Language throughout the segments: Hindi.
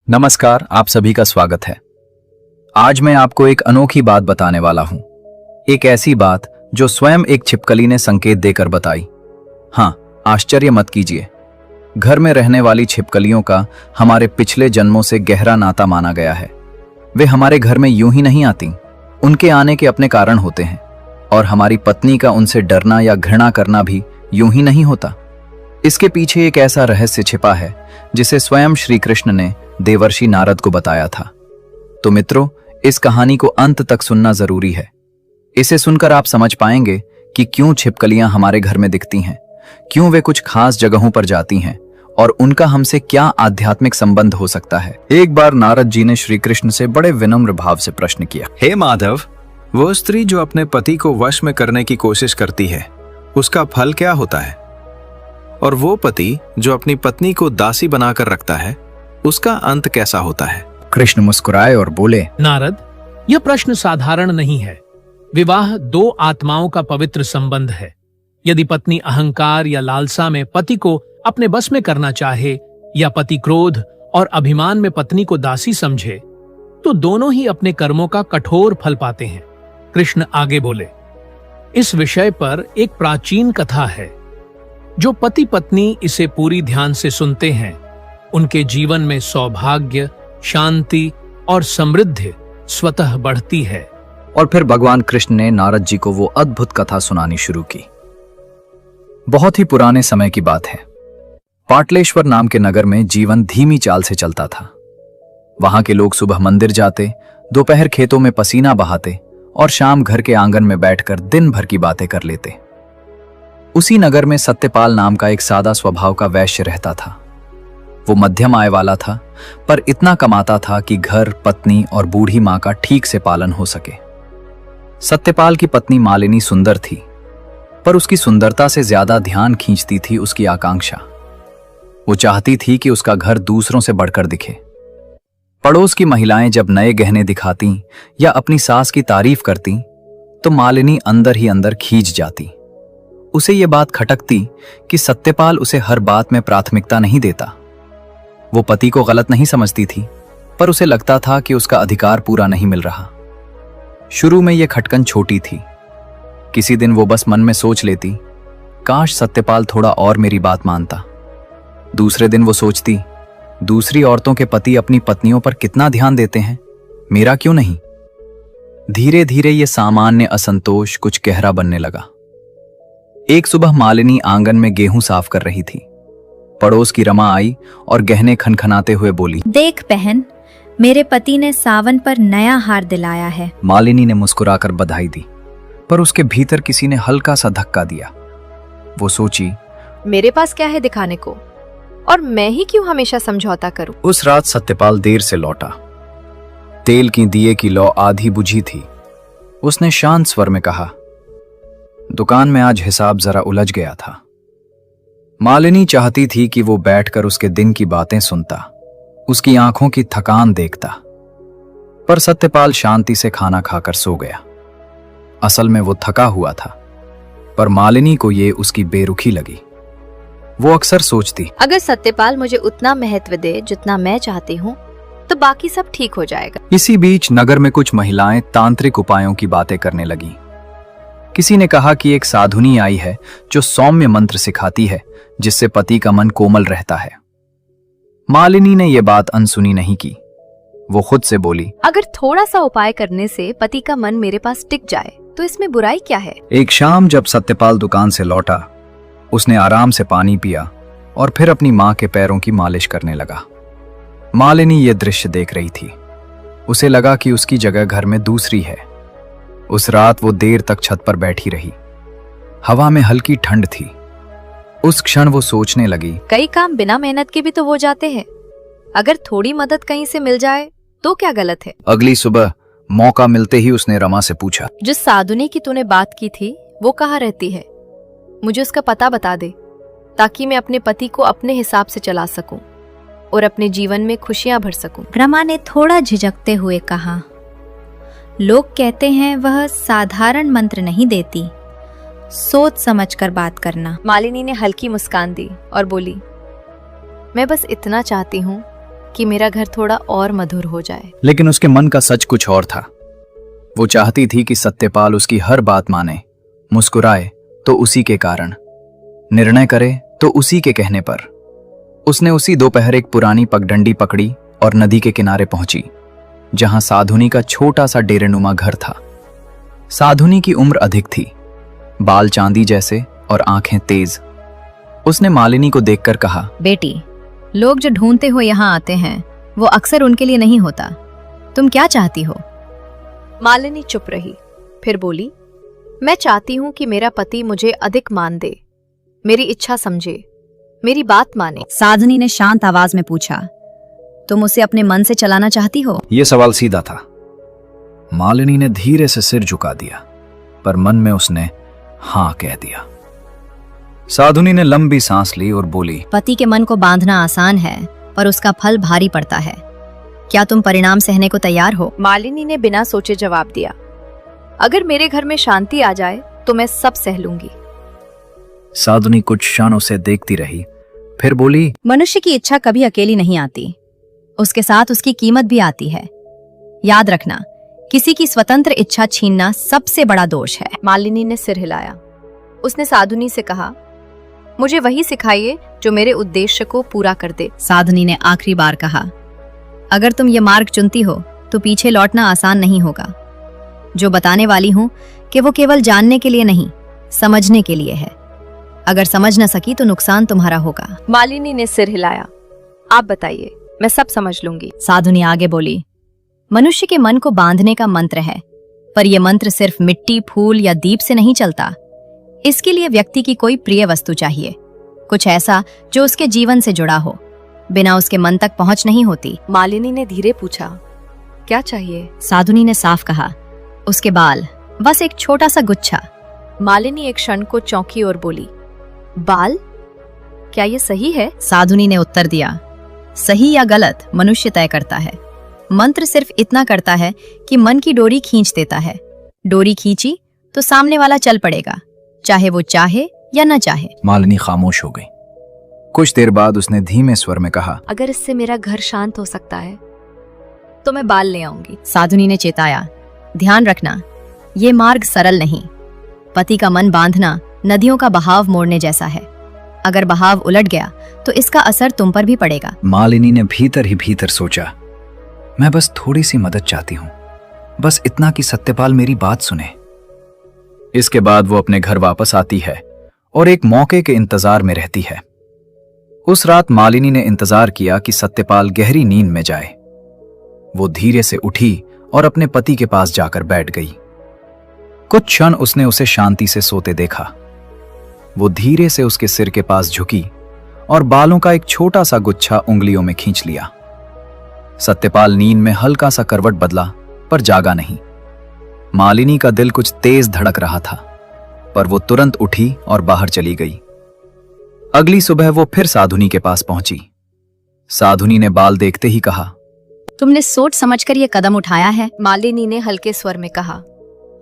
नमस्कार, आप सभी का स्वागत है। आज मैं आपको एक अनोखी बात बताने वाला हूं। एक ऐसी बात जो स्वयं एक छिपकली ने संकेत देकर बताई। हाँ, आश्चर्य मत कीजिए। घर में रहने वाली छिपकलियों का हमारे पिछले जन्मों से गहरा नाता माना गया है। वे हमारे घर में यूं ही नहीं आती, उनके आने के अपने कारण होते हैं। और हमारी पत्नी का उनसे डरना या घृणा करना भी यूं ही नहीं होता। इसके पीछे एक ऐसा रहस्य छिपा है जिसे स्वयं श्री कृष्ण ने देवर्षि नारद को बताया था। तो मित्रों, इस कहानी को अंत तक सुनना जरूरी है। इसे सुनकर आप समझ पाएंगे कि क्यों छिपकलियां हमारे घर में दिखती हैं, क्यों वे कुछ खास जगहों पर जाती हैं और उनका हमसे क्या आध्यात्मिक संबंध हो सकता है। एक बार नारद जी ने श्री कृष्ण से बड़े विनम्र भाव से प्रश्न किया, हे माधव, वो स्त्री जो अपने पति को वश में करने की कोशिश करती है, उसका फल क्या होता है? और वो पति जो अपनी पत्नी को दासी बनाकर रखता है, उसका अंत कैसा होता है? कृष्ण मुस्कुराए और बोले, नारद, यह प्रश्न साधारण नहीं है। विवाह दो आत्माओं का पवित्र संबंध है। यदि पत्नी अहंकार या लालसा में पति को अपने बस में करना चाहे या पति क्रोध और अभिमान में पत्नी को दासी समझे, तो दोनों ही अपने कर्मों का कठोर फल पाते हैं। कृष्ण आगे बोले, इस विषय पर एक प्राचीन कथा है। जो पति पत्नी इसे पूरी ध्यान से सुनते हैं, उनके जीवन में सौभाग्य, शांति और समृद्धि स्वतः बढ़ती है। और फिर भगवान कृष्ण ने नारद जी को वो अद्भुत कथा सुनानी शुरू की। बहुत ही पुराने समय की बात है। पाटलेश्वर नाम के नगर में जीवन धीमी चाल से चलता था। वहां के लोग सुबह मंदिर जाते, दोपहर खेतों में पसीना बहाते और शाम घर के आंगन में बैठकर दिन भर की बातें कर लेते। उसी नगर में सत्यपाल नाम का एक सादा स्वभाव का वैश्य रहता था। वो मध्यम आय वाला था, पर इतना कमाता था कि घर, पत्नी और बूढ़ी मां का ठीक से पालन हो सके। सत्यपाल की पत्नी मालिनी सुंदर थी, पर उसकी सुंदरता से ज्यादा ध्यान खींचती थी उसकी आकांक्षा। वो चाहती थी कि उसका घर दूसरों से बढ़कर दिखे। पड़ोस की महिलाएं जब नए गहने दिखाती या अपनी सास की तारीफ करती, तो मालिनी अंदर ही अंदर खींच जाती। उसे ये बात खटकती कि सत्यपाल उसे हर बात में प्राथमिकता नहीं देता। वो पति को गलत नहीं समझती थी, पर उसे लगता था कि उसका अधिकार पूरा नहीं मिल रहा। शुरू में यह खटकन छोटी थी। किसी दिन वो बस मन में सोच लेती, काश सत्यपाल थोड़ा और मेरी बात मानता। दूसरे दिन वो सोचती, दूसरी औरतों के पति अपनी पत्नियों पर कितना ध्यान देते हैं, मेरा क्यों नहीं। धीरे धीरे ये सामान्य असंतोष कुछ गहरा बनने लगा। एक सुबह मालिनी आंगन में गेहूं साफ कर रही थी। पड़ोस की रमा आई और गहने खनखनाते हुए बोली, देख बहन, मेरे पति ने सावन पर नया हार दिलाया है। मालिनी ने मुस्कुराकर बधाई दी, पर उसके भीतर किसी ने हल्का सा धक्का दिया। वो सोची, मेरे पास क्या है दिखाने को, और मैं ही क्यों हमेशा समझौता करूं। उस रात सत्यपाल देर से लौटा। तेल की दिए की लौ आधी बुझी थी। उसने शांत स्वर में कहा, दुकान में आज हिसाब जरा उलझ गया था। मालिनी चाहती थी कि वो बैठकर उसके दिन की बातें सुनता, उसकी आंखों की थकान देखता, पर सत्यपाल शांति से खाना खाकर सो गया। असल में वो थका हुआ था, पर मालिनी को ये उसकी बेरुखी लगी। वो अक्सर सोचती, अगर सत्यपाल मुझे उतना महत्व दे जितना मैं चाहती हूँ, तो बाकी सब ठीक हो जाएगा। इसी बीच नगर में कुछ महिलाएं तांत्रिक उपायों की बातें करने लगीं। किसी ने कहा कि एक साधुनी आई है जो सौम्य मंत्र सिखाती है, जिससे पति का मन कोमल रहता है। मालिनी ने यह बात अनसुनी नहीं की। वो खुद से बोली, अगर थोड़ा सा उपाय करने से पति का मन मेरे पास टिक जाए तो इसमें बुराई क्या है। एक शाम जब सत्यपाल दुकान से लौटा, उसने आराम से पानी पिया और फिर अपनी मां के पैरों की मालिश करने लगा। मालिनी ये दृश्य देख रही थी। उसे लगा कि उसकी जगह घर में दूसरी है। उस रात वो देर तक छत पर बैठी रही। हवा में हल्की ठंड थी। उस क्षण वो सोचने लगी, कई काम बिना मेहनत के भी तो हो जाते हैं। अगर थोड़ी मदद कहीं से मिल जाए तो क्या गलत है। अगली सुबह मौका मिलते ही उसने रमा से पूछा, जिस साधुनी की तूने बात की थी वो कहाँ रहती है, मुझे उसका पता बता दे, ताकि मैं अपने पति को अपने हिसाब से चला सकूं और अपने जीवन में खुशियां भर सकूं। रमा ने थोड़ा झिझकते हुए कहा, लोग कहते हैं वह साधारण मंत्र नहीं देती, सोच समझकर बात करना। मालिनी ने हल्की मुस्कान दी और बोली, मैं बस इतना चाहती हूँ ताकि मेरा घर थोड़ा और मधुर हो जाए। लेकिन उसके मन का सच कुछ और था। वो चाहती थी कि सत्यपाल उसकी हर बात माने, मुस्कुराए तो उसी के कारण, निर्णय करे तो उसी के कहने पर। उसने उसी दोपहर एक पुरानी पगडंडी पकड़ी और नदी के किनारे पहुंची, जहां साधुनी का छोटा सा डेरेनुमा घर था। साधुनी की उम्र अधिक थी, बाल चांदी जैसे और आंखें तेज। उसने मालिनी को देखकर कहा, बेटी, लोग जो ढूंढते हो यहाँ आते हैं वो अक्सर उनके लिए नहीं होता। तुम क्या चाहती हो? मालिनी चुप रही, फिर बोली, मैं चाहती हूँ कि मेरा पति मुझे अधिक मान दे, मेरी इच्छा समझे, मेरी बात माने। साधुनी ने शांत आवाज में पूछा, तुम उसे अपने मन से चलाना चाहती हो? यह सवाल सीधा था। मालिनी ने धीरे से सिर झुका दिया, पर मन में उसने हां कह दिया। साधुनी ने लंबी सांस ली और बोली, पति के मन को बांधना आसान है, पर उसका फल भारी पड़ता है। क्या तुम परिणाम सहने को तैयार हो? मालिनी ने बिना सोचे जवाब दिया, अगर मेरे घर में शांति आ जाए तो मैं सब सह लूंगी। साधुनी कुछ क्षण उसे देखती रही, फिर बोली, मनुष्य की इच्छा कभी अकेली नहीं आती, उसके साथ उसकी कीमत भी आती है। याद रखना, किसी की स्वतंत्र इच्छा छीनना सबसे बड़ा दोष है। मालिनी ने सिर हिलाया। उसने साधुनी से कहा, मुझे वही सिखाइए जो मेरे उद्देश्य को पूरा कर दे। साधुनी ने आखिरी बार कहा, अगर तुम ये मार्ग चुनती हो तो पीछे लौटना आसान नहीं होगा। जो बताने वाली हूं कि वो केवल जानने के लिए नहीं, समझने के लिए है। अगर समझ न सकी तो नुकसान तुम्हारा होगा। मालिनी ने सिर हिलाया, आप बताइए, मैं सब समझ लूंगी। साधुनी आगे बोली, मनुष्य के मन को बांधने का मंत्र है, पर यह मंत्र सिर्फ मिट्टी, फूल या दीप से नहीं चलता। इसके लिए व्यक्ति की कोई प्रिय वस्तु चाहिए, कुछ ऐसा जो उसके जीवन से जुड़ा हो, बिना उसके मन तक पहुंच नहीं होती। मालिनी ने धीरे पूछा, क्या चाहिए? साधुनी ने साफ कहा, उसके बाल, बस एक छोटा सा गुच्छा। मालिनी एक क्षण को चौंकी और बोली, बाल? क्या ये सही है? साधुनी ने उत्तर दिया, सही या गलत मनुष्य तय करता है। मंत्र सिर्फ इतना करता है कि मन की डोरी खींच देता है। डोरी खींची तो सामने वाला चल पड़ेगा, चाहे वो चाहे या न चाहे। मालिनी खामोश हो गई। कुछ देर बाद उसने धीमे स्वर में कहा, अगर इससे मेरा घर शांत हो सकता है तो मैं बाल ले आऊंगी। साधुनी ने चेताया, ध्यान रखना, ये मार्ग सरल नहीं। पति का मन बांधना नदियों का बहाव मोड़ने जैसा है। अगर बहाव उलट गया तो इसका असर तुम पर भी पड़ेगा। मालिनी ने भीतर ही भीतर सोचा, मैं बस थोड़ी सी मदद चाहती हूं, बस इतना कि सत्यपाल मेरी बात सुने। इसके बाद वो अपने घर वापस आती है और एक मौके के इंतजार में रहती है। उस रात मालिनी ने इंतजार किया कि सत्यपाल गहरी नींद में जाए। वो धीरे से उठी और अपने पति के पास जाकर बैठ गई। कुछ क्षण उसने उसे शांति से सोते देखा। वो धीरे से उसके सिर के पास झुकी और बालों का एक छोटा सा गुच्छा उंगलियों में खींच लिया। सत्यपाल नींद में हल्का सा करवट बदला, पर जागा नहीं। मालिनी का दिल कुछ तेज धड़क रहा था, पर वो तुरंत उठी और बाहर चली गई। अगली सुबह वो फिर साधुनी के पास पहुंची। साधुनी ने बाल देखते ही कहा, तुमने सोच समझकर ये कदम उठाया है? मालिनी ने हल्के स्वर में कहा,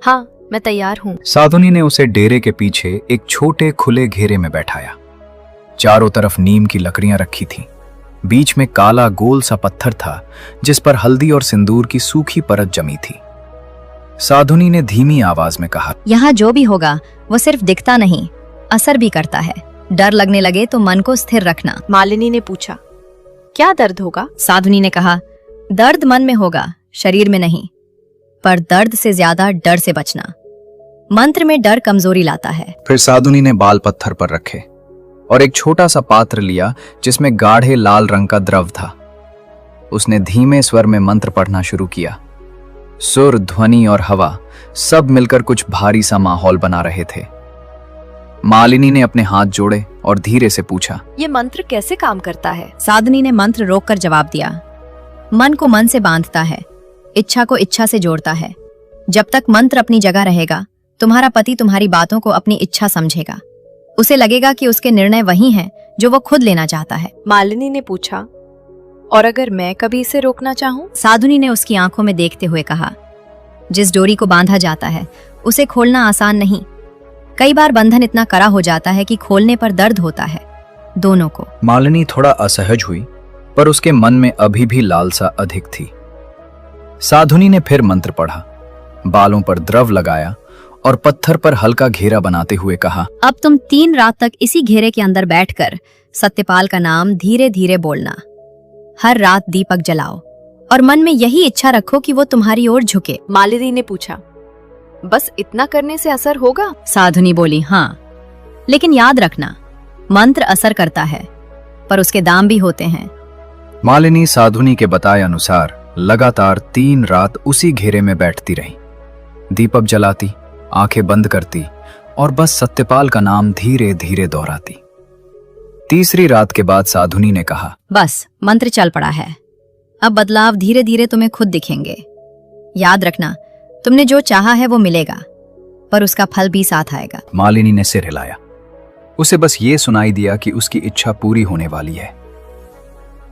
हाँ, मैं तैयार हूँ। साधुनी ने उसे डेरे के पीछे एक छोटे खुले घेरे में बैठाया। चारों तरफ नीम की लकड़ियां रखी थीं। बीच में काला गोल सा पत्थर था, जिस पर हल्दी और सिंदूर की सूखी परत जमी थी। साधुनी ने धीमी आवाज में कहा, यहाँ जो भी होगा वो सिर्फ दिखता नहीं, असर भी करता है। डर लगने लगे तो मन को स्थिर रखना। मालिनी ने पूछा, क्या दर्द होगा? साधुनी ने कहा, दर्द मन में होगा, शरीर में नहीं। पर दर्द से ज्यादा डर से बचना। मंत्र में डर कमजोरी लाता है। फिर साधुनी ने बाल पत्थर पर रखे और एक छोटा सा पात्र लिया जिसमें गाढ़े लाल रंग का द्रव था। उसने धीमे स्वर में मंत्र पढ़ना शुरू किया। सुर, ध्वनि और हवा सब मिलकर कुछ भारी सा माहौल बना रहे थे। मालिनी ने अपने हाथ जोड़े और धीरे से पूछा, ये मंत्र कैसे काम करता है? साधुनी ने मंत्र रोककर जवाब दिया, मन को मन से बांधता है, इच्छा को इच्छा से जोड़ता है। जब तक मंत्र अपनी जगह रहेगा, तुम्हारा पति तुम्हारी बातों को अपनी इच्छा समझेगा। उसे लगेगा कि उसके निर्णय वही हैं जो वो खुद लेना चाहता है। मालिनी ने पूछा, और अगर मैं कभी इसे रोकना चाहूं? साधुनी ने उसकी आंखों में देखते हुए कहा, जिस डोरी को बांधा जाता है उसे खोलना आसान नहीं। कई बार बंधन इतना कड़ा हो जाता है कि खोलने पर दर्द होता है दोनों को। मालिनी थोड़ा असहज हुई, पर उसके मन में अभी भी लालसा अधिक थी। साधुनी ने फिर मंत्र पढ़ा, बालों पर द्रव लगाया और पत्थर पर हल्का घेरा बनाते हुए कहा, अब तुम 3 रात तक इसी घेरे के अंदर बैठकर सत्यपाल का नाम धीरे धीरे बोलना। हर रात दीपक जलाओ और मन में यही इच्छा रखो कि वो तुम्हारी ओर झुके। मालिनी ने पूछा, बस इतना करने से असर होगा? साधुनी बोली, हाँ, लेकिन याद रखना, मंत्र असर करता है पर उसके दाम भी होते हैं। मालिनी साधुनी के बताए अनुसार लगातार 3 रात उसी घेरे में बैठती रही, दीपक जलाती, आंखें बंद करती और बस सत्यपाल का नाम धीरे धीरे दोहराती। तीसरी रात के बाद साधुनी ने कहा, बस मंत्र चल पड़ा है, अब बदलाव धीरे धीरे तुम्हें खुद दिखेंगे। याद रखना, तुमने जो चाहा है वो मिलेगा, पर उसका फल भी साथ आएगा। मालिनी ने सिर हिलाया। उसे बस ये सुनाई दिया कि उसकी इच्छा पूरी होने वाली है।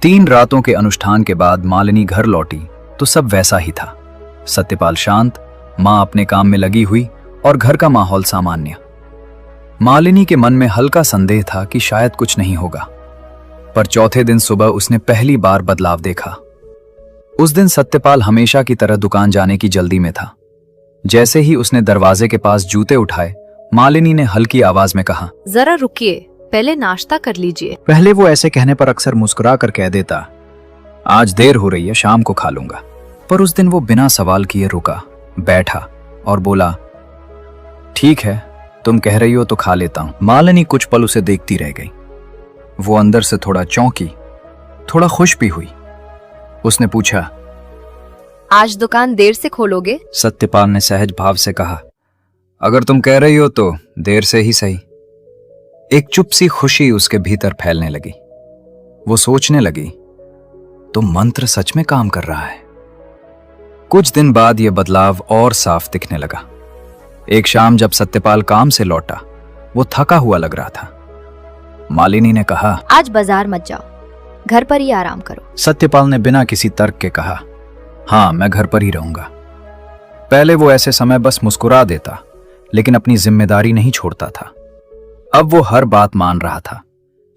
3 रातों के अनुष्ठान के बाद मालिनी घर लौटी तो सब वैसा ही था। सत्यपाल शांत, मां अपने काम में लगी हुई और घर का माहौल सामान्य। मालिनी के मन में हल्का संदेह था कि शायद कुछ नहीं होगा, पर चौथे दिन सुबह उसने पहली बार बदलाव देखा। उस दिन सत्यपाल हमेशा की तरह दुकान जाने की जल्दी में था। जैसे ही उसने दरवाजे के पास जूते उठाए, मालिनी ने हल्की आवाज में कहा, जरा रुकिए, पहले नाश्ता कर लीजिए। पहले वो ऐसे कहने पर अक्सर मुस्कुरा कर कह देता, आज देर हो रही है, शाम को खा लूंगा। पर उस दिन वो बिना सवाल किए रुका, बैठा और बोला, ठीक है, तुम कह रही हो तो खा लेता हूं। मालिनी कुछ पल उसे देखती रह गई। वो अंदर से थोड़ा चौंकी, थोड़ा खुश भी हुई। उसने पूछा, आज दुकान देर से खोलोगे? सत्यपाल ने सहज भाव से कहा, अगर तुम कह रही हो तो देर से ही सही। एक चुप सी खुशी उसके भीतर फैलने लगी। वो सोचने लगी, तो मंत्र सच में काम कर रहा है। कुछ दिन बाद यह बदलाव और साफ दिखने लगा। एक शाम जब सत्यपाल काम से लौटा, वो थका हुआ लग रहा था। मालिनी ने कहा, आज बाजार मत जाओ, घर पर ही आराम करो। सत्यपाल ने बिना किसी तर्क के कहा, हाँ, मैं घर पर ही रहूंगा। पहले वो ऐसे समय बस मुस्कुरा देता, लेकिन अपनी जिम्मेदारी नहीं छोड़ता था। अब वो हर बात मान रहा था,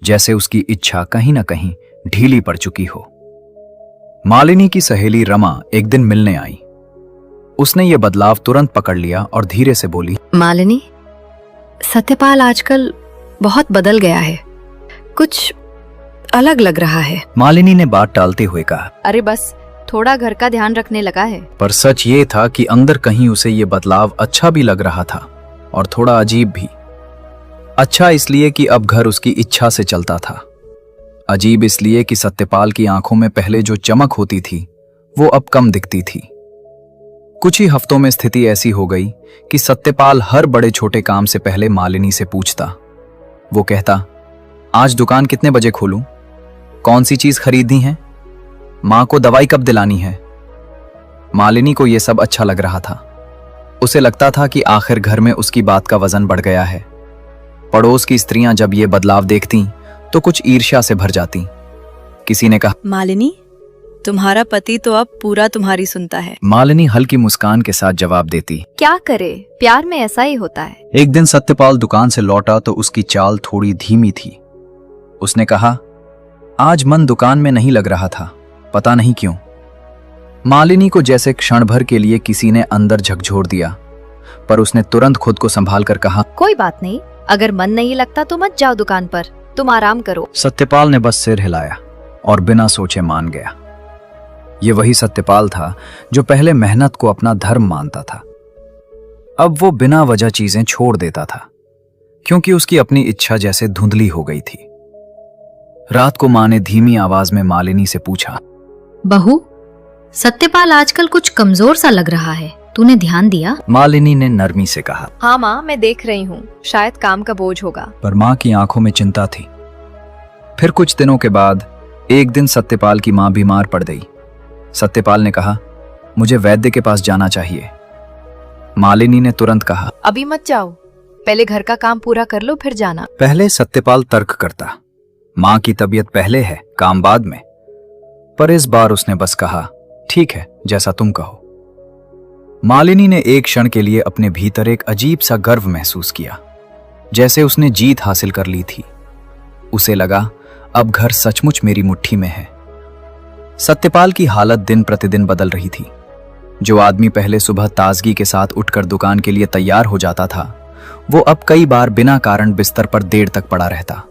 जैसे उसकी इच्छा कहीं ना कहीं ढीली पड़ चुकी हो। मालिनी की सहेली रमा एक दिन मिलने आई। उसने ये बदलाव तुरंत पकड़ लिया और धीरे से बोली, मालिनी, सत्यपाल आजकल बहुत बदल गया है, कुछ अलग लग रहा है। मालिनी ने बात टालते हुए कहा, अरे बस थोड़ा घर का ध्यान रखने लगा है। पर सच ये था कि अंदर कहीं उसे ये बदलाव अच्छा भी लग रहा था और थोड़ा अजीब भी। अच्छा इसलिए कि अब घर उसकी इच्छा से चलता था, अजीब इसलिए कि सत्यपाल की आंखों में पहले जो चमक होती थी वो अब कम दिखती थी। कुछ ही हफ्तों में स्थिति ऐसी हो गई कि सत्यपाल हर बड़े छोटे काम से पहले मालिनी से पूछता। वो कहता, आज दुकान कितने बजे खोलूं? कौन सी चीज खरीदनी है? मां को दवाई कब दिलानी है? मालिनी को यह सब अच्छा लग रहा था। उसे लगता था कि आखिर घर में उसकी बात का वजन बढ़ गया है। पड़ोस की स्त्रियां जब ये बदलाव देखती तो कुछ ईर्ष्या से भर जाती। किसी ने कहा, मालिनी, तुम्हारा पति तो अब पूरा तुम्हारी सुनता है। मालिनी हल्की मुस्कान के साथ जवाब देती, क्या करे, प्यार में ऐसा ही होता है। एक दिन सत्यपाल दुकान से लौटा तो उसकी चाल थोड़ी धीमी थी। उसने कहा, आज मन दुकान में नहीं लग रहा था, पता नहीं क्यों। मालिनी को जैसे क्षण भर के लिए किसी ने अंदर झकझोर दिया, पर उसने तुरंत खुद को संभाल कर कहा, कोई बात नहीं, अगर मन नहीं लगता तो मत जाओ दुकान पर, तुम आराम करो। सत्यपाल ने बस सिर हिलाया और बिना सोचे मान गया। ये वही सत्यपाल था जो पहले मेहनत को अपना धर्म मानता था। अब वो बिना वजह चीजें छोड़ देता था, क्योंकि उसकी अपनी इच्छा जैसे धुंधली हो गई थी। रात को मां ने धीमी आवाज में मालिनी से पूछा, बहू, सत्यपाल आजकल कुछ कमजोर सा लग रहा है, तूने ध्यान दिया? मालिनी ने नरमी से कहा, हाँ माँ, मैं देख रही हूँ, शायद काम का बोझ होगा। पर मां की आंखों में चिंता थी। फिर कुछ दिनों के बाद एक दिन सत्यपाल की मां बीमार पड़ गई। सत्यपाल ने कहा, मुझे वैद्य के पास जाना चाहिए। मालिनी ने तुरंत कहा, अभी मत जाओ, पहले घर का काम पूरा कर लो फिर जाना। पहले सत्यपाल तर्क करता, मां की तबीयत पहले है, काम बाद में। पर इस बार उसने बस कहा, ठीक है, जैसा तुम कहो। मालिनी ने एक क्षण के लिए अपने भीतर एक अजीब सा गर्व महसूस किया, जैसे उसने जीत हासिल कर ली थी। उसे लगा, अब घर सचमुच मेरी मुट्ठी में है सत्यपाल की हालत दिन प्रतिदिन बदल रही थी। जो आदमी पहले सुबह ताजगी के साथ उठकर दुकान के लिए तैयार हो जाता था, वो अब कई बार बिना कारण बिस्तर पर देर तक पड़ा रहता।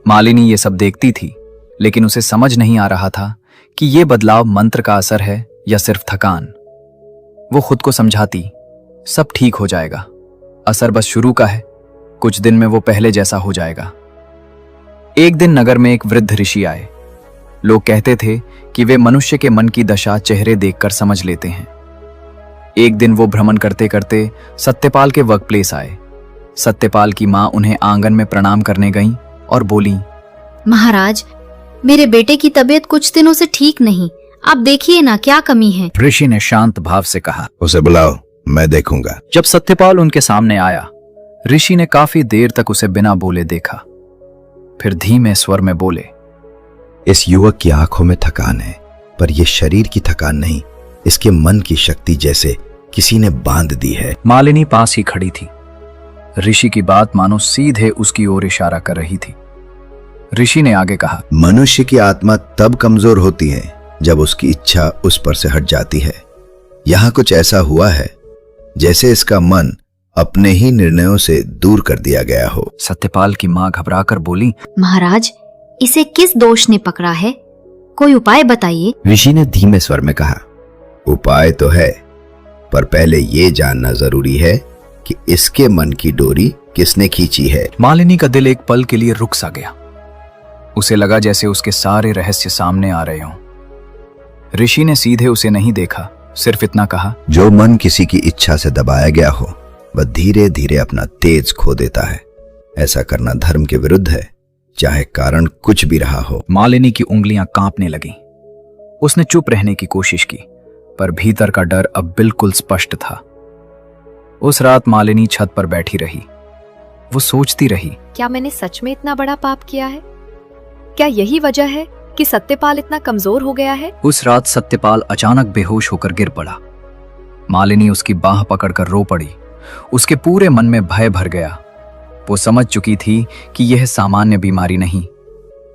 मालिनी ये सब देखती थी, लेकिन उसे समझ नहीं आ रहा था कि ये बदलाव मंत्र का असर है या सिर्फ थकान। वो खुद को समझाती, सब ठीक हो जाएगा, असर बस शुरू का है, कुछ दिन में वो पहले जैसा हो जाएगा। एक दिन नगर में एक वृद्ध ऋषि आए। लोग कहते थे कि वे मनुष्य के मन की दशा चेहरे देखकर समझ लेते हैं। एक दिन वो भ्रमण करते करते सत्यपाल के वर्क प्लेस आए। सत्यपाल की मां उन्हें आंगन में प्रणाम करने गईं और बोली, महाराज, मेरे बेटे की तबीयत कुछ दिनों से ठीक नहीं, आप देखिए ना क्या कमी है। ऋषि ने शांत भाव से कहा, उसे बुलाओ, मैं देखूंगा। जब सत्यपाल उनके सामने आया, ऋषि ने काफी देर तक उसे बिना बोले देखा, फिर धीमे स्वर में बोले, इस युवक की आंखों में थकान है, पर यह शरीर की थकान नहीं, इसके मन की शक्ति जैसे किसी ने बांध दी है। मालिनी पास ही खड़ी थी। ऋषि की बात मानो सीधे उसकी ओर इशारा कर रही थी। ऋषि ने आगे कहा, मनुष्य की आत्मा तब कमजोर होती है जब उसकी इच्छा उस पर से हट जाती है। यहाँ कुछ ऐसा हुआ है जैसे इसका मन अपने ही निर्णयों से दूर कर दिया गया हो। सत्यपाल की मां घबराकर बोली, महाराज, इसे किस दोष ने पकड़ा है? कोई उपाय बताइए। ऋषि ने धीमे स्वर में कहा, उपाय तो है, पर पहले ये जानना जरूरी है कि इसके मन की डोरी किसने खींची है। मालिनी का दिल एक पल के लिए रुक सा गया। उसे लगा जैसे उसके सारे रहस्य सामने आ रहे हों। ऋषि ने सीधे उसे नहीं देखा, सिर्फ इतना कहा, जो मन किसी की इच्छा से दबाया गया हो, वह धीरे धीरे अपना तेज खो देता है। ऐसा करना धर्म के विरुद्ध है, चाहे कारण कुछ भी रहा हो। मालिनी की उंगलियां कांपने लगीं। उसने चुप रहने की कोशिश की, पर भीतर का डर अब बिल्कुल स्पष्ट था। उस रात मालिनी छत पर बैठी रही। वो सोचती रही, क्या मैंने सच में इतना बड़ा पाप किया है? क्या यही वजह है कि सत्यपाल इतना कमजोर हो गया है? उस रात सत्यपाल अचानक बेहोश होकर गिर पड़ा। मालिनी उसकी बाह पकड़कर रो पड़ी। उसके पूरे मन में भय भर गया। वो समझ चुकी थी कि यह सामान्य बीमारी नहीं,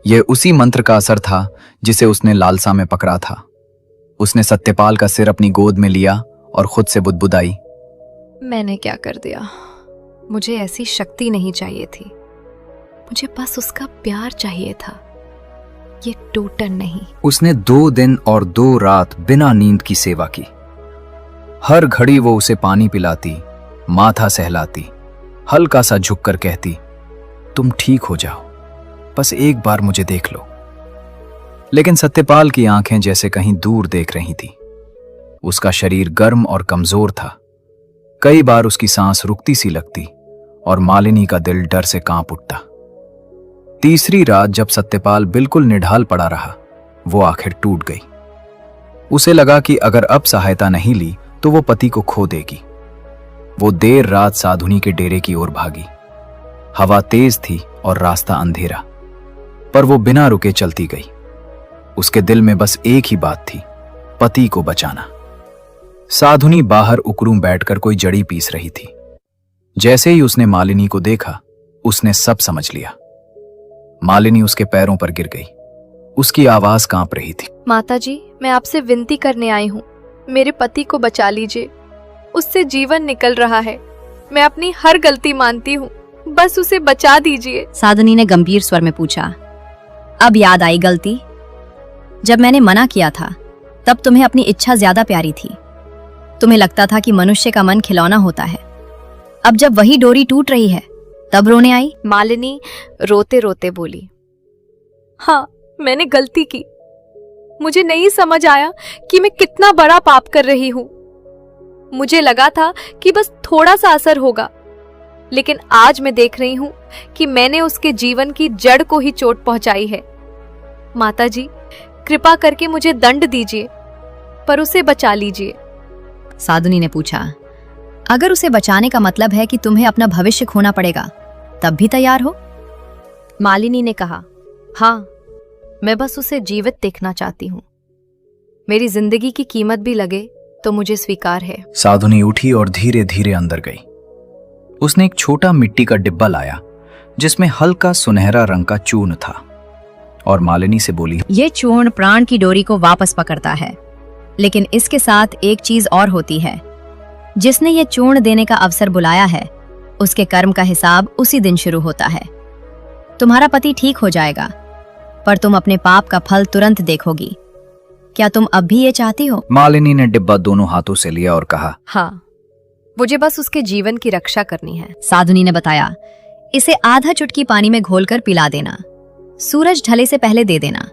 यह उसी मंत्र का असर था जिसे उसने लालसा में पकड़ा था। उसने सत्यपाल का सिर अपनी गोद में लिया और खुद से बुदबुदाई, मैंने क्या कर दिया? मुझे ऐसी शक्ति नहीं चाहिए थी, मुझे बस उसका प्यार चाहिए था, ये टूटन नहीं। उसने 2 दिन और 2 रात बिना नींद की सेवा की। हर घड़ी वो उसे पानी पिलाती, माथा सहलाती, हल्का सा झुककर कहती, तुम ठीक हो जाओ, बस एक बार मुझे देख लो। लेकिन सत्यपाल की आंखें जैसे कहीं दूर देख रही थी। उसका शरीर गर्म और कमजोर था। कई बार उसकी सांस रुकती सी लगती और मालिनी का दिल डर से कांप उठता। तीसरी रात जब सत्यपाल बिल्कुल निढाल पड़ा रहा, वो आखिर टूट गई। उसे लगा कि अगर अब सहायता नहीं ली तो वो पति को खो देगी। वो देर रात साधुनी के डेरे की ओर भागी। हवा तेज थी और रास्ता अंधेरा, पर वो बिना रुके चलती गई। उसके दिल में बस एक ही बात थी, पति को बचाना। साधुनी बाहर उकड़ू बैठकर कोई जड़ी पीस रही थी। जैसे ही उसने मालिनी को देखा, उसने सब समझ लिया। मालिनी उसके पैरों पर गिर गई। उसकी आवाज कांप रही थी, माताजी, मैं आपसे विनती करने आई हूँ, मेरे पति को बचा लीजिए, उससे जीवन निकल रहा है, मैं अपनी हर गलती मानती हूँ, बस उसे बचा दीजिए। साधुनी ने गंभीर स्वर में पूछा, अब याद आई गलती? जब मैंने मना किया था तब तुम्हें अपनी इच्छा ज्यादा प्यारी थी। तुम्हें लगता था कि मनुष्य का मन खिलौना होता है। अब जब वही डोरी टूट रही है तब रोने आई? मालिनी रोते रोते बोली, हाँ, मैंने गलती की। मुझे नहीं समझ आया कि मैं कितना बड़ा पाप कर रही हूँ। मुझे लगा था कि बस थोड़ा सा असर होगा, लेकिन आज मैं देख रही हूँ कि मैंने उसके जीवन की जड़ को ही चोट पहुंचाई है। माताजी, कृपा करके मुझे दंड दीजिए, पर उसे बचा लीजिए। साधुनी ने पूछा, अगर उसे बचाने का मतलब है कि तुम्हें अपना भविष्य खोना पड़ेगा, तब भी तैयार हो? मालिनी ने कहा, हाँ, मैं बस उसे जीवित देखना चाहती हूँ। मेरी जिंदगी की कीमत भी लगे तो मुझे स्वीकार है। साधुनी उठी और धीरे धीरे अंदर गई। उसने एक छोटा मिट्टी का डिब्बा लाया जिसमें हल्का सुनहरा रंग का चूर्ण था। और मालिनी से बोली, ये चूर्ण प्राण की डोरी को वापस पकड़ता है, लेकिन इसके साथ एक चीज और होती है। जिसने ये चूर्ण देने का अवसर बुलाया है, उसके कर्म का हिसाब उसी दिन शुरू होता है। तुम्हारा पति ठीक हो जाएगा, पर तुम अपने पाप का फल तुरंत देखोगी। क्या तुम अब भी ये चाहती हो? मालिनी ने डिब्बा दोनों हाथों से लिया और कहा, हाँ, मुझे बस उसके जीवन की रक्षा करनी है। साधुनी ने बताया, इसे आधा चुटकी पानी में घोलकर पिला देना। सूरज ढले से पहले दे देना।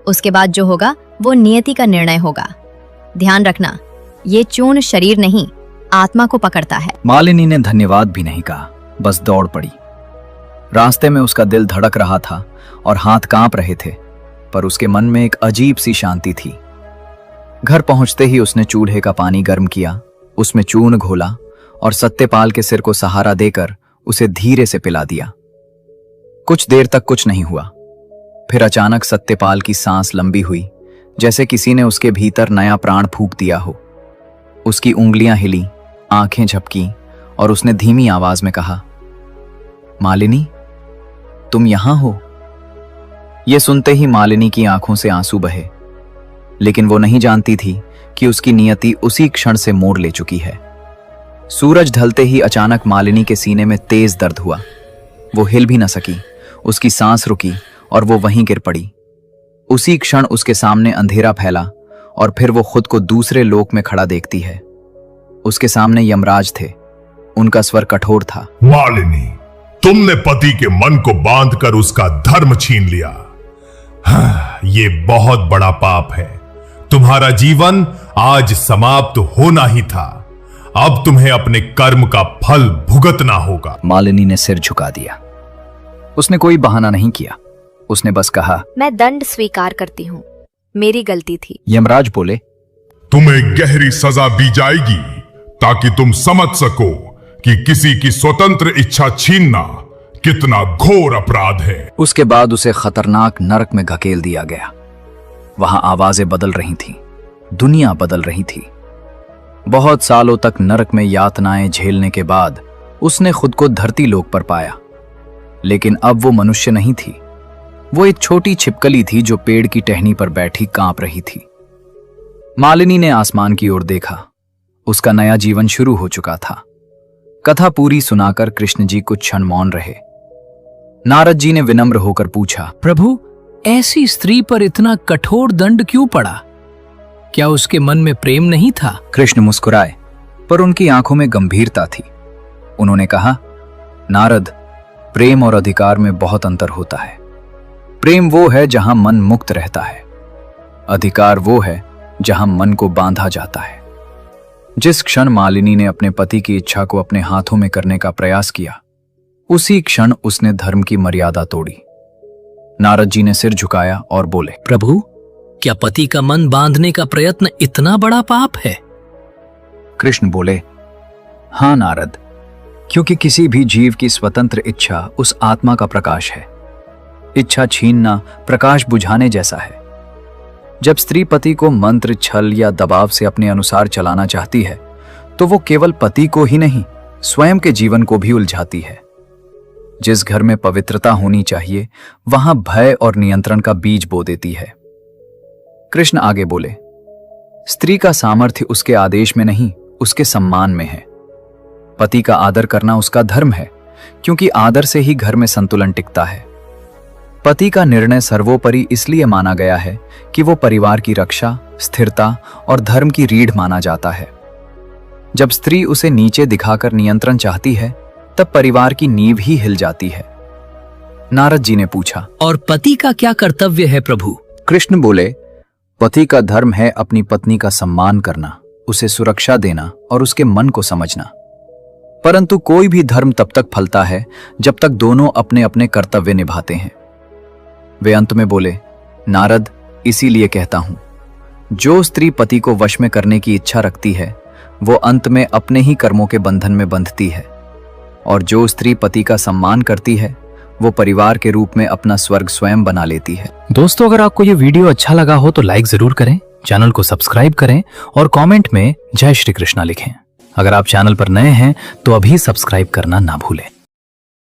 उसके बाद जो होगा वो नियति का निर्णय होगा। ध्यान रखना, ये चूर्ण शरीर नहीं, आत्मा को पकड़ता है। मालिनी ने धन्यवाद भी नहीं कहा, बस दौड़ पड़ी। रास्ते में उसका दिल धड़क रहा था और हाथ कांप रहे थे, पर उसके मन में एक अजीब सी शांति थी। घर पहुंचते ही उसने चूल्हे का पानी गर्म किया, उसमें चूर्ण घोला और सत्यपाल के सिर को सहारा देकर उसे धीरे से पिला दिया। कुछ देर तक कुछ नहीं हुआ, फिर अचानक सत्यपाल की सांस लंबी हुई, जैसे किसी ने उसके भीतर नया प्राण फूंक दिया हो। उसकी उंगलियां हिली, आंखें झपकी और उसने धीमी आवाज में कहा, मालिनी, तुम यहां हो? यह सुनते ही मालिनी की आंखों से आंसू बहे, लेकिन वो नहीं जानती थी कि उसकी नियति उसी क्षण से मोड़ ले चुकी है। सूरज ढलते ही अचानक मालिनी के सीने में तेज दर्द हुआ। वो हिल भी न सकी, उसकी सांस रुकी और वो वहीं गिर पड़ी। उसी क्षण उसके सामने अंधेरा फैला और फिर वो खुद को दूसरे लोक में खड़ा देखती है। उसके सामने यमराज थे। उनका स्वर कठोर था, मालिनी, तुमने पति के मन को बांधकर उसका धर्म छीन लिया। हाँ, ये बहुत बड़ा पाप है। तुम्हारा जीवन आज समाप्त होना ही था। अब तुम्हें अपने कर्म का फल भुगतना होगा। मालिनी ने सिर झुका दिया। उसने कोई बहाना नहीं किया, उसने बस कहा, मैं दंड स्वीकार करती हूँ, मेरी गलती थी। यमराज बोले, तुम्हें गहरी सजा दी जाएगी ताकि तुम समझ सको कि किसी की स्वतंत्र इच्छा छीनना कितना घोर अपराध है। उसके बाद उसे खतरनाक नरक में धकेल दिया गया। वहां आवाजें बदल रही थीं, दुनिया बदल रही थी। बहुत सालों तक नरक में यातनाएं झेलने के बाद उसने खुद को धरती लोक पर पाया, लेकिन अब वो मनुष्य नहीं थी। वो एक छोटी छिपकली थी जो पेड़ की टहनी पर बैठी कांप रही थी। मालिनी ने आसमान की ओर देखा। उसका नया जीवन शुरू हो चुका था। कथा पूरी सुनाकर कृष्ण जी कुछ क्षण मौन रहे। नारद जी ने विनम्र होकर पूछा, प्रभु, ऐसी स्त्री पर इतना कठोर दंड क्यों पड़ा? क्या उसके मन में प्रेम नहीं था? कृष्ण मुस्कुराए, पर उनकी आंखों में गंभीरता थी। उन्होंने कहा, नारद, प्रेम और अधिकार में बहुत अंतर होता है। प्रेम वो है जहां मन मुक्त रहता है, अधिकार वो है जहां मन को बांधा जाता है। जिस क्षण मालिनी ने अपने पति की इच्छा को अपने हाथों में करने का प्रयास किया, उसी क्षण उसने धर्म की मर्यादा तोड़ी। नारद जी ने सिर झुकाया और बोले, प्रभु, क्या पति का मन बांधने का प्रयत्न इतना बड़ा पाप है? कृष्ण बोले, हां नारद, क्योंकि किसी भी जीव की स्वतंत्र इच्छा उस आत्मा का प्रकाश है। इच्छा छीनना प्रकाश बुझाने जैसा है। जब स्त्री पति को मंत्र, छल या दबाव से अपने अनुसार चलाना चाहती है, तो वो केवल पति को ही नहीं, स्वयं के जीवन को भी उलझाती है। जिस घर में पवित्रता होनी चाहिए, वहां भय और नियंत्रण का बीज बो देती है। कृष्ण आगे बोले, स्त्री का सामर्थ्य उसके आदेश में नहीं, उसके सम्मान में है। पति का आदर करना उसका धर्म है, क्योंकि आदर से ही घर में संतुलन टिकता है। पति का निर्णय सर्वोपरि इसलिए माना गया है कि वो परिवार की रक्षा, स्थिरता और धर्म की रीढ़ माना जाता है। जब स्त्री उसे नीचे दिखाकर नियंत्रण चाहती है, तब परिवार की नींव ही हिल जाती है। नारद जी ने पूछा, और पति का क्या कर्तव्य है प्रभु? कृष्ण बोले, पति का धर्म है अपनी पत्नी का सम्मान करना, उसे सुरक्षा देना और उसके मन को समझना। परंतु कोई भी धर्म तब तक फलता है जब तक दोनों अपने अपने कर्तव्य निभाते हैं। वे अंत में बोले, नारद, इसीलिए कहता हूं, जो स्त्री पति को वश में करने की इच्छा रखती है, वो अंत में अपने ही कर्मों के बंधन में बंधती है, और जो स्त्री पति का सम्मान करती है, वो परिवार के रूप में अपना स्वर्ग स्वयं बना लेती है। दोस्तों, अगर आपको ये वीडियो अच्छा लगा हो तो लाइक जरूर करें, चैनल को सब्सक्राइब करें और कमेंट में जय श्री कृष्णा लिखें। अगर आप चैनल पर नए हैं तो अभी सब्सक्राइब करना ना भूलें।